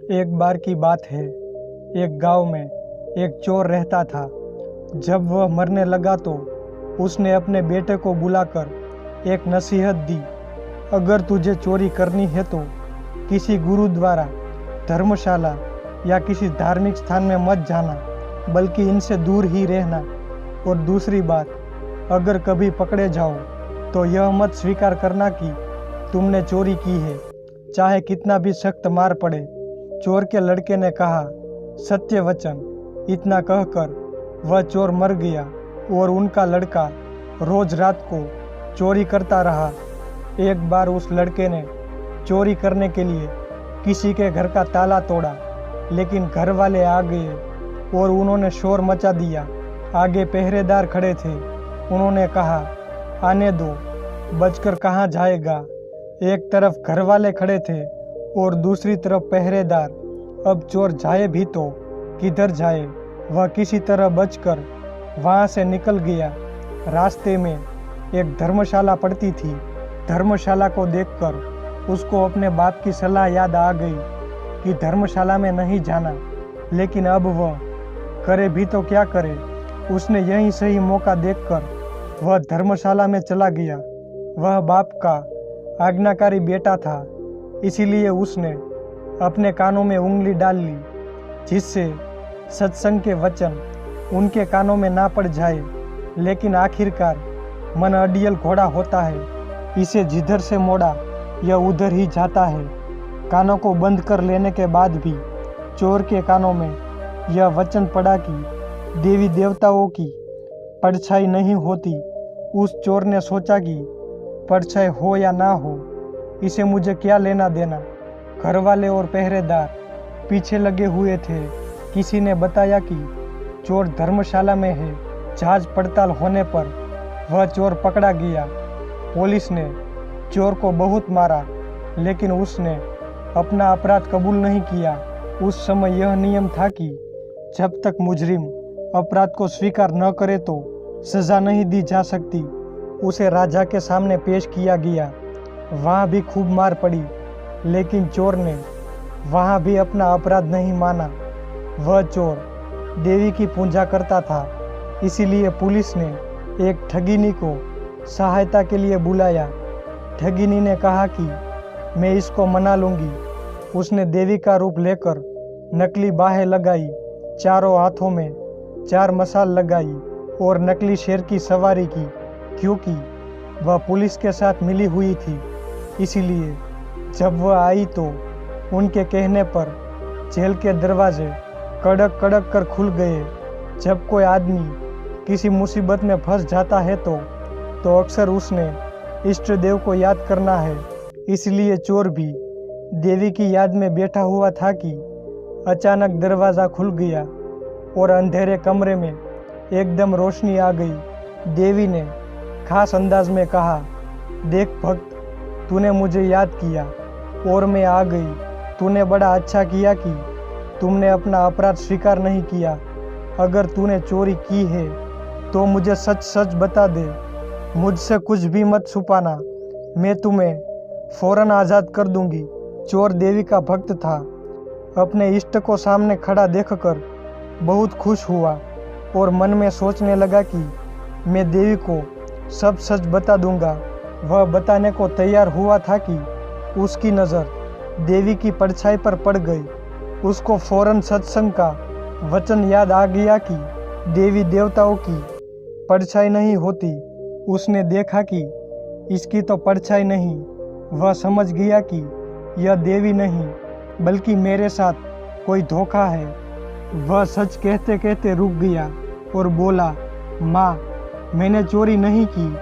एक बार की बात है, एक गांव में एक चोर रहता था। जब वह मरने लगा तो उसने अपने बेटे को बुलाकर एक नसीहत दी। अगर तुझे चोरी करनी है तो किसी गुरुद्वारा, धर्मशाला या किसी धार्मिक स्थान में मत जाना, बल्कि इनसे दूर ही रहना। और दूसरी बात, अगर कभी पकड़े जाओ तो यह मत स्वीकार करना कि तुमने चोरी की है, चाहे कितना भी सख्त मार पड़े। चोर के लड़के ने कहा, सत्य वचन। इतना कहकर वह चोर मर गया और उनका लड़का रोज रात को चोरी करता रहा। एक बार उस लड़के ने चोरी करने के लिए किसी के घर का ताला तोड़ा, लेकिन घर वाले आ गए और उन्होंने शोर मचा दिया। आगे पहरेदार खड़े थे। उन्होंने कहा, आने दो, बचकर कहाँ जाएगा। एक तरफ घर वाले खड़े थे और दूसरी तरफ पहरेदार। अब चोर जाए भी तो किधर जाए। वह किसी तरह बचकर वहाँ से निकल गया। रास्ते में एक धर्मशाला पड़ती थी। धर्मशाला को देखकर उसको अपने बाप की सलाह याद आ गई कि धर्मशाला में नहीं जाना, लेकिन अब वह करे भी तो क्या करे। उसने यही सही मौका देखकर वह धर्मशाला में चला गया। वह बाप का आज्ञाकारी बेटा था, इसीलिए उसने अपने कानों में उंगली डाल ली, जिससे सत्संग के वचन उनके कानों में ना पड़ जाए। लेकिन आखिरकार मन अड़ियल घोड़ा होता है, इसे जिधर से मोड़ा यह उधर ही जाता है। कानों को बंद कर लेने के बाद भी चोर के कानों में यह वचन पड़ा कि देवी देवताओं की परछाई नहीं होती। उस चोर ने सोचा कि परछाई हो या ना हो, इसे मुझे क्या लेना देना। घर वाले और पहरेदार पीछे लगे हुए थे। किसी ने बताया कि चोर धर्मशाला में है। जांच पड़ताल होने पर वह चोर पकड़ा गया। पुलिस ने चोर को बहुत मारा, लेकिन उसने अपना अपराध कबूल नहीं किया। उस समय यह नियम था कि जब तक मुजरिम अपराध को स्वीकार न करे तो सजा नहीं दी जा सकती। उसे राजा के सामने पेश किया गया। वहाँ भी खूब मार पड़ी, लेकिन चोर ने वहाँ भी अपना अपराध नहीं माना। वह चोर देवी की पूजा करता था, इसीलिए पुलिस ने एक ठगिनी को सहायता के लिए बुलाया। ठगिनी ने कहा कि मैं इसको मना लूँगी। उसने देवी का रूप लेकर नकली बाहें लगाई, चारों हाथों में 4 मसाल लगाई और नकली शेर की सवारी की। क्योंकि वह पुलिस के साथ मिली हुई थी, इसीलिए जब वह आई तो उनके कहने पर जेल के दरवाजे कड़क कड़क कर खुल गए। जब कोई आदमी किसी मुसीबत में फंस जाता है तो अक्सर उसने इष्ट देव को याद करना है। इसलिए चोर भी देवी की याद में बैठा हुआ था कि अचानक दरवाज़ा खुल गया और अंधेरे कमरे में एकदम रोशनी आ गई। देवी ने खास अंदाज में कहा, देख भक्त, तूने मुझे याद किया और मैं आ गई। तूने बड़ा अच्छा किया कि तुमने अपना अपराध स्वीकार नहीं किया। अगर तूने चोरी की है तो मुझे सच सच बता दे, मुझसे कुछ भी मत छुपाना। मैं तुम्हें फौरन आज़ाद कर दूंगी। चोर देवी का भक्त था। अपने इष्ट को सामने खड़ा देखकर बहुत खुश हुआ और मन में सोचने लगा कि मैं देवी को सब सच बता दूंगा। वह बताने को तैयार हुआ था कि उसकी नज़र देवी की परछाई पर पड़ गई। उसको फौरन सत्संग का वचन याद आ गया कि देवी देवताओं की परछाई नहीं होती। उसने देखा कि इसकी तो परछाई नहीं। वह समझ गया कि यह देवी नहीं, बल्कि मेरे साथ कोई धोखा है। वह सच कहते कहते रुक गया और बोला, माँ, मैंने चोरी नहीं की।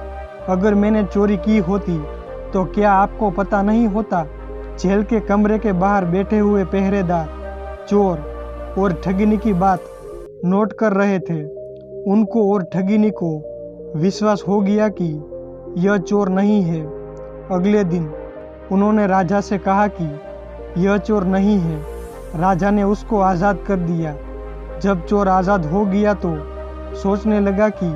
अगर मैंने चोरी की होती तो क्या आपको पता नहीं होता? जेल के कमरे के बाहर बैठे हुए पहरेदार चोर और ठगिनी की बात नोट कर रहे थे। उनको और ठगिनी को विश्वास हो गया कि यह चोर नहीं है। अगले दिन उन्होंने राजा से कहा कि यह चोर नहीं है। राजा ने उसको आज़ाद कर दिया। जब चोर आज़ाद हो गया तो सोचने लगा कि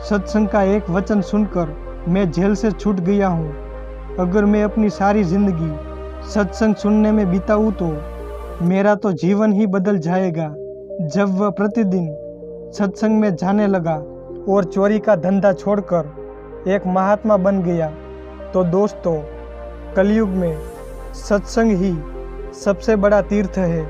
सत्संग का एक वचन सुनकर मैं जेल से छूट गया हूँ। अगर मैं अपनी सारी जिंदगी सत्संग सुनने में बिताऊँ तो मेरा तो जीवन ही बदल जाएगा जब वह प्रतिदिन सत्संग में जाने लगा और चोरी का धंधा छोड़कर एक महात्मा बन गया। तो दोस्तों, कलयुग में सत्संग ही सबसे बड़ा तीर्थ है।